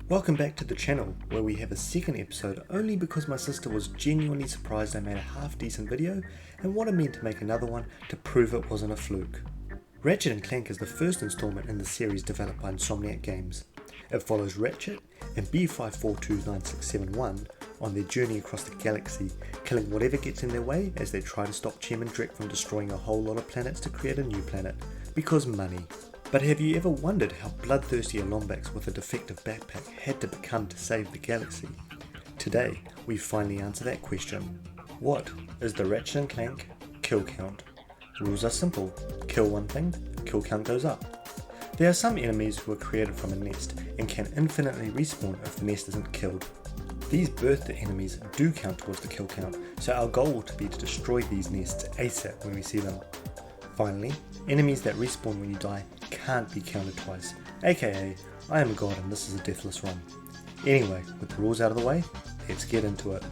Welcome back to the channel, where we have a second episode only because my sister was genuinely surprised I made a half decent video and wanted me to make another one to prove it wasn't a fluke. Ratchet and Clank is the first installment in the series developed by Insomniac Games. It follows Ratchet and B5429671 on their journey across the galaxy, killing whatever gets in their way as they try to stop Chairman Drek from destroying a whole lot of planets to create a new planet, because money. But have you ever wondered how bloodthirsty a Lombax with a defective backpack had to become to save the galaxy? Today, we finally answer that question. What is the Ratchet and Clank kill count? Rules are simple. Kill one thing, kill count goes up. There are some enemies who are created from a nest and can infinitely respawn if the nest isn't killed. These birthed enemies do count towards the kill count, so our goal will be to destroy these nests ASAP when we see them. Finally, enemies that respawn when you die can't be counted twice, aka I am a god and this is a deathless run. Anyway, with the rules out of the way, let's get into it.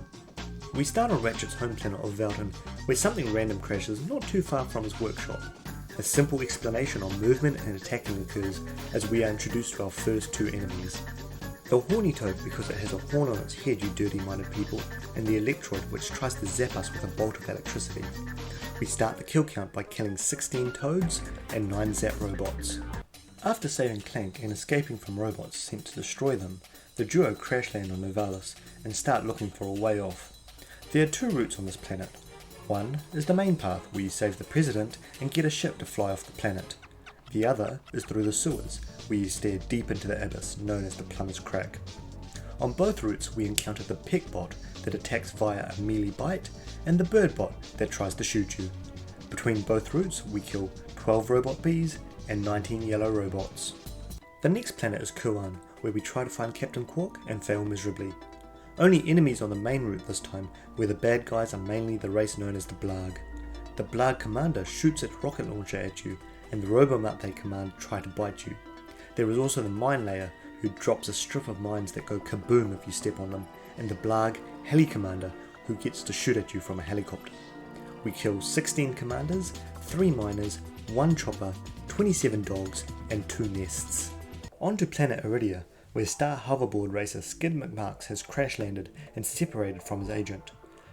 We start on Ratchet's home planet of Velton, where something random crashes not too far from his workshop. A simple explanation on movement and attacking occurs as we are introduced to our first two enemies. The horny toad because it has a horn on its head, you dirty minded people, and the electroid which tries to zap us with a bolt of electricity. We start the kill count by killing 16 toads and 9 zap robots. After saving Clank and escaping from robots sent to destroy them, the duo crash land on Novalis and start looking for a way off. There are two routes on this planet. One is the main path where you save the president and get a ship to fly off the planet. The other is through the sewers where you stare deep into the abyss known as the Plumber's Crack. On both routes we encounter the peck bot that attacks via a melee bite and the bird bot that tries to shoot you. Between both routes we kill 12 robot bees and 19 yellow robots. The next planet is Kuan, where we try to find Captain Quark and fail miserably. Only enemies on the main route this time, where the bad guys are mainly the race known as the Blarg. The Blarg commander shoots its rocket launcher at you and the Robomut they command try to bite you. There is also the Mine Layer, who drops a strip of mines that go kaboom if you step on them, and the Blarg Heli Commander, who gets to shoot at you from a helicopter. We kill 16 commanders, 3 miners, 1 chopper, 27 dogs, and 2 nests. On to planet Iridia, where star hoverboard racer Skid McMarks has crash landed and separated from his agent.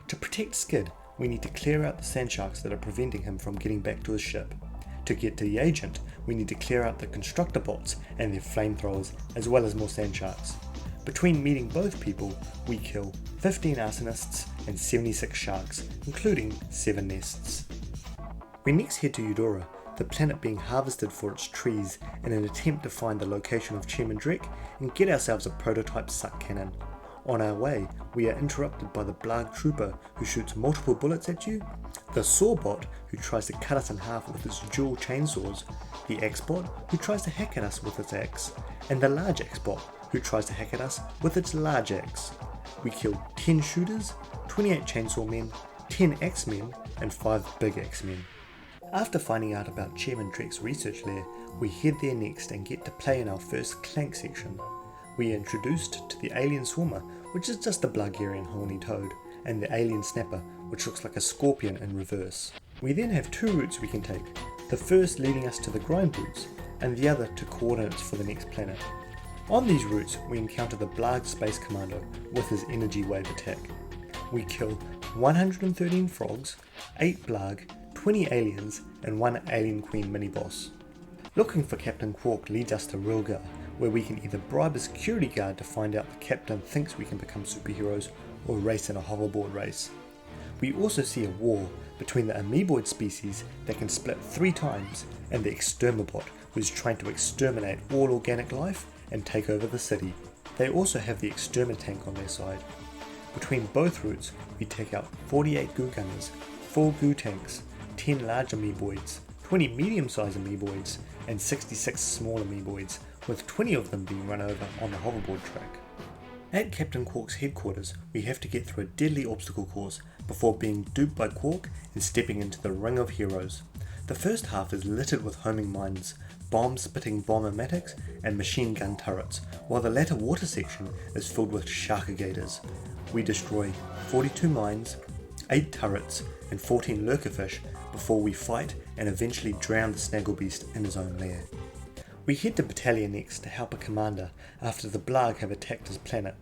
To protect Skid, we need to clear out the sand sharks that are preventing him from getting back to his ship. To get to the agent, we need to clear out the constructor bots and their flamethrowers, as well as more sand sharks. Between meeting both people, we kill 15 arsonists and 76 sharks, including 7 nests. We next head to Eudora, the planet being harvested for its trees in an attempt to find the location of Chairman Drek and get ourselves a prototype suck cannon. On our way, we are interrupted by the Blarg Trooper who shoots multiple bullets at you, the Sawbot who tries to cut us in half with its dual chainsaws, the X-Bot who tries to hack at us with its axe, and the large X-Bot who tries to hack at us with its large axe. We kill 10 shooters, 28 chainsaw men, 10 X-Men, and 5 big X-Men. After finding out about Chairman Drek's research lair, we head there next and get to play in our first Clank section. We are introduced to the Alien Swarmer, which is just a Blargarian horny toad, and the Alien Snapper, which looks like a scorpion in reverse. We then have 2 routes we can take, the first leading us to the Grind Boots, and the other to coordinates for the next planet. On these routes, we encounter the Blarg Space Commando with his energy wave attack. We kill 113 frogs, 8 Blarg, 20 aliens, and 1 Alien Queen mini-boss. Looking for Captain Quark leads us to Rilgar, where we can either bribe a security guard to find out the captain thinks we can become superheroes, or race in a hoverboard race. We also see a war between the amoeboid species that can split 3 times and the Extermibot, who is trying to exterminate all organic life and take over the city. They also have the Extermitank on their side. Between both routes, we take out 48 goo gunners, 4 goo tanks, 10 large amoeboids, 20 medium-sized amoeboids, and 66 small amoeboids, with 20 of them being run over on the hoverboard track. At Captain Quark's headquarters, we have to get through a deadly obstacle course before being duped by Quark and stepping into the Ring of Heroes. The first half is littered with homing mines, bomb-spitting bombomatics, and machine gun turrets, while the latter water section is filled with sharkigators. We destroy 42 mines, 8 turrets, and 14 lurkerfish before we fight and eventually drown the Snagglebeast in his own lair. We head to Battalion next to help a commander after the Blarg have attacked his planet.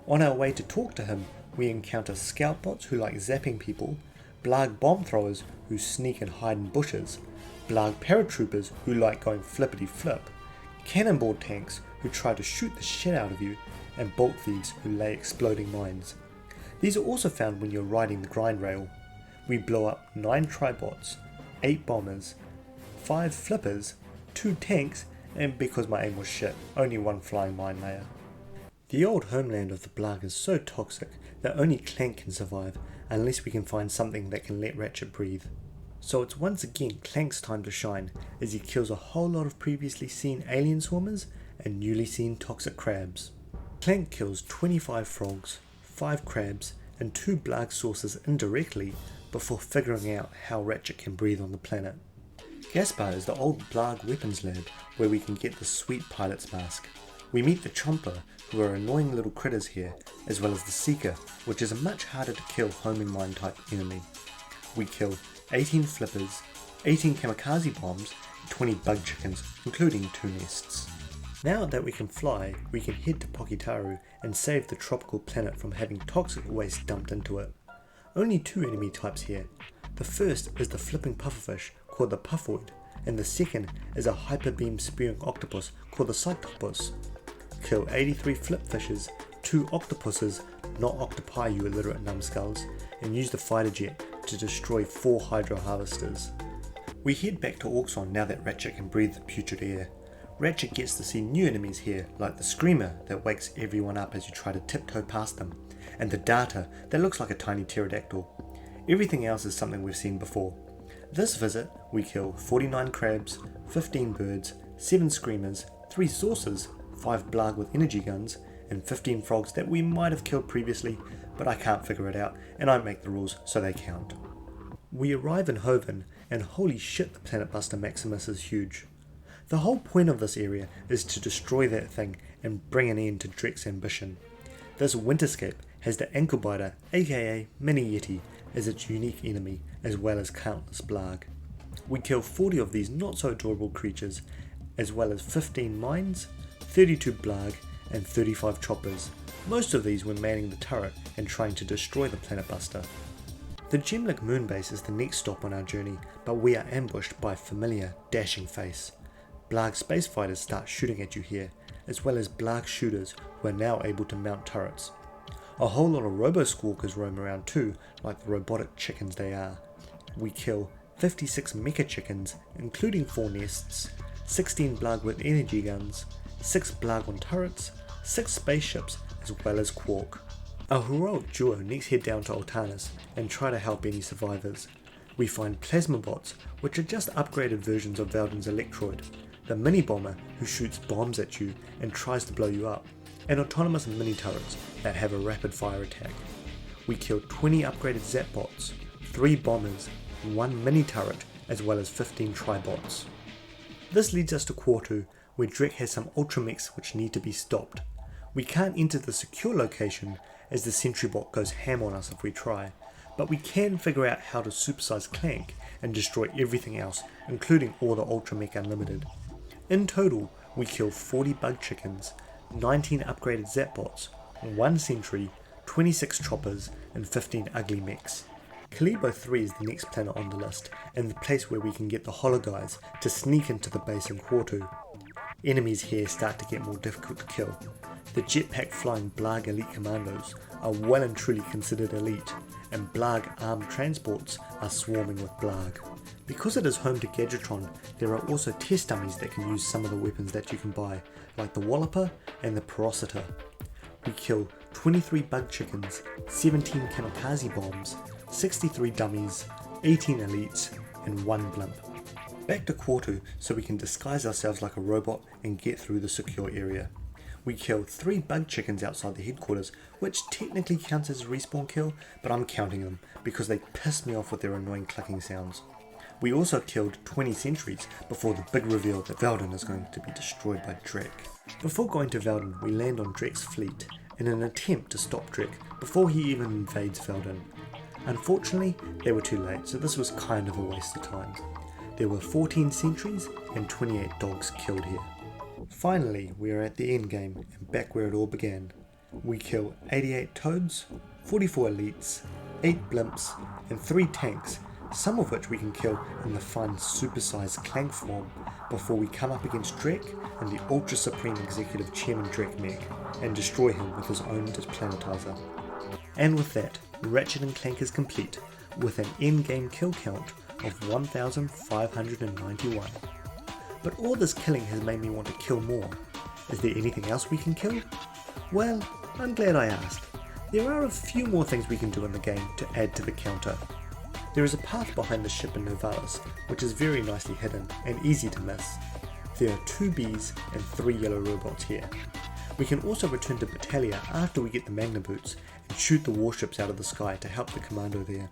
On our way to talk to him, we encounter scout bots who like zapping people, Blarg bomb throwers who sneak and hide in bushes, Blarg paratroopers who like going flippity flip, cannonball tanks who try to shoot the shit out of you, and bolt thieves who lay exploding mines. These are also found when you're riding the grind rail. We blow up 9 tribots, 8 bombers, 5 flippers, 2 tanks, and because my aim was shit, only 1 flying mine layer. The old homeland of the Blarg is so toxic that only Clank can survive unless we can find something that can let Ratchet breathe. So it's once again Clank's time to shine as he kills a whole lot of previously seen alien swarmers and newly seen toxic crabs. Clank kills 25 frogs, 5 crabs and 2 Blarg sources indirectly before figuring out how Ratchet can breathe on the planet. Gaspar is the old Blarg weapons lab where we can get the sweet pilot's mask. We meet the Chomper, who are annoying little critters here, as well as the Seeker, which is a much harder to kill homing mine type enemy. We kill 18 flippers, 18 kamikaze bombs, and 20 bug chickens, including 2 nests. Now that we can fly, we can head to Pokitaru and save the tropical planet from having toxic waste dumped into it. Only 2 enemy types here. The first is the flipping pufferfish called the Puffoid, and the second is a hyper beam spewing octopus called the Cyctopus. Kill 83 flipfishes, 2 octopuses, not octopi you illiterate numbskulls, and use the fighter jet to destroy 4 hydro harvesters. We head back to Auxon now that Ratchet can breathe the putrid air. Ratchet gets to see new enemies here, like the Screamer that wakes everyone up as you try to tiptoe past them, and the Darter that looks like a tiny pterodactyl. Everything else is something we've seen before. This visit, we kill 49 crabs, 15 birds, 7 Screamers, 3 saucers, 5 Blarg with energy guns, and 15 frogs that we might have killed previously, but I can't figure it out, and I make the rules so they count. We arrive in Hoven, and holy shit the Planet Buster Maximus is huge. The whole point of this area is to destroy that thing and bring an end to Drek's ambition. This Winterscape has the Anklebiter, aka Mini Yeti, as its unique enemy, as well as countless Blarg. We kill 40 of these not so adorable creatures, as well as 15 mines, 32 Blarg, and 35 choppers, most of these when manning the turret and trying to destroy the Planet Buster. The Gemlik moonbase is the next stop on our journey, but we are ambushed by a familiar, dashing face. Blarg space fighters start shooting at you here, as well as Blarg shooters who are now able to mount turrets. A whole lot of robo-squawkers roam around too, like the robotic chickens they are. We kill 56 mecha chickens, including 4 nests, 16 Blarg with energy guns, 6 Blarg on turrets, 6 spaceships, as well as Quark. Our heroic duo next head down to Altanus and try to help any survivors. We find plasma bots, which are just upgraded versions of Veldon's Electroid, the mini bomber who shoots bombs at you and tries to blow you up, and autonomous mini turrets that have a rapid fire attack. We kill 20 upgraded Zap bots, 3 bombers, 1 mini turret, as well as 15 tribots. This leads us to Quartu, where Drek has some ultramechs which need to be stopped. We can't enter the secure location as the sentry bot goes ham on us if we try, but we can figure out how to supersize Clank and destroy everything else, including all the ultramech unlimited. In total, we kill 40 bug chickens, 19 upgraded Zap bots, 1 sentry, 26 choppers, and 15 ugly mechs. Kalibo 3 is the next planet on the list, and the place where we can get the hologuys to sneak into the base in Quartu. Enemies here start to get more difficult to kill. The jetpack flying Blarg elite commandos are well and truly considered elite, and Blarg armed transports are swarming with Blarg. Because it is home to Gadgetron, there are also test dummies that can use some of the weapons that you can buy, like the Walloper and the Porositer. We kill 23 bug chickens, 17 kamikaze bombs, 63 dummies, 18 elites, and 1 blimp. Back to Quartu so we can disguise ourselves like a robot and get through the secure area. We kill 3 bug chickens outside the headquarters, which technically counts as a respawn kill, but I'm counting them because they pissed me off with their annoying clucking sounds. We also killed 20 sentries before the big reveal that Veldon is going to be destroyed by Drek. Before going to Veldon, we land on Drek's fleet in an attempt to stop Drek before he even invades Veldon. Unfortunately, they were too late, so this was kind of a waste of time. There were 14 sentries and 28 dogs killed here. Finally, we are at the end game and back where it all began. We kill 88 toads, 44 elites, 8 blimps and 3 tanks, some of which we can kill in the fun supersized Clank form before we come up against Drek and the Ultra Supreme Executive Chairman Drek mech and destroy him with his own planetizer. And with that, Ratchet and Clank is complete with an end-game kill count of 1,591. But all this killing has made me want to kill more. Is there anything else we can kill? Well, I'm glad I asked. There are a few more things we can do in the game to add to the counter. There is a path behind the ship in Novalis, which is very nicely hidden and easy to miss. There are 2 bees and 3 yellow robots here. We can also return to Battalia after we get the Magna Boots and shoot the warships out of the sky to help the commando there.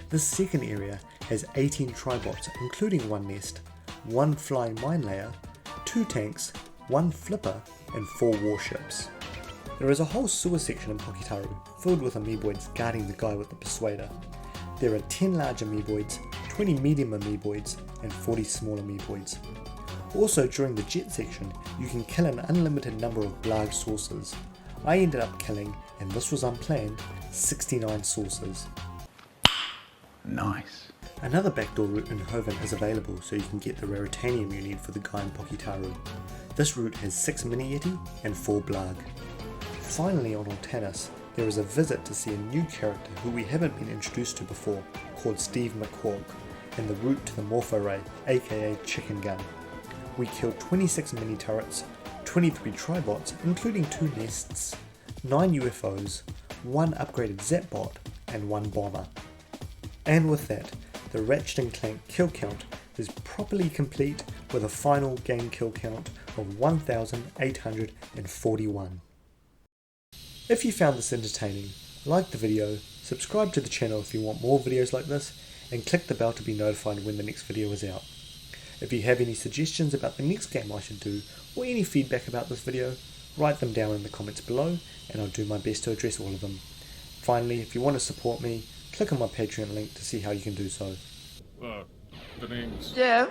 This second area has 18 tribots including 1 nest, 1 flying mine layer, 2 tanks, 1 flipper and 4 warships. There is a whole sewer section in Pokitaru filled with amoeboids guarding the guy with the persuader. There are 10 large amoeboids, 20 medium amoeboids and 40 small amoeboids. Also during the jet section you can kill an unlimited number of Blarg sources. I ended up killing, and this was unplanned, 69 sources. Nice. Another backdoor route in Hoven is available so you can get the Raritanium you need for the guy in Pokitaru. This route has 6 Mini Yeti and 4 Blarg. Finally on Altanis, there is a visit to see a new character who we haven't been introduced to before, called Steve McQuark, and the route to the Morpho Ray, aka Chicken Gun. We killed 26 mini turrets, 23 tribots including 2 nests, 9 UFOs, 1 upgraded Zapbot and 1 bomber. And with that, the Ratchet and Clank kill count is properly complete with a final game kill count of 1,841. If you found this entertaining, like the video, subscribe to the channel if you want more videos like this, and click the bell to be notified when the next video is out. If you have any suggestions about the next game I should do, or any feedback about this video, write them down in the comments below and I'll do my best to address all of them. Finally, if you want to support me, click on my Patreon link to see how you can do so. The name's... Jeff.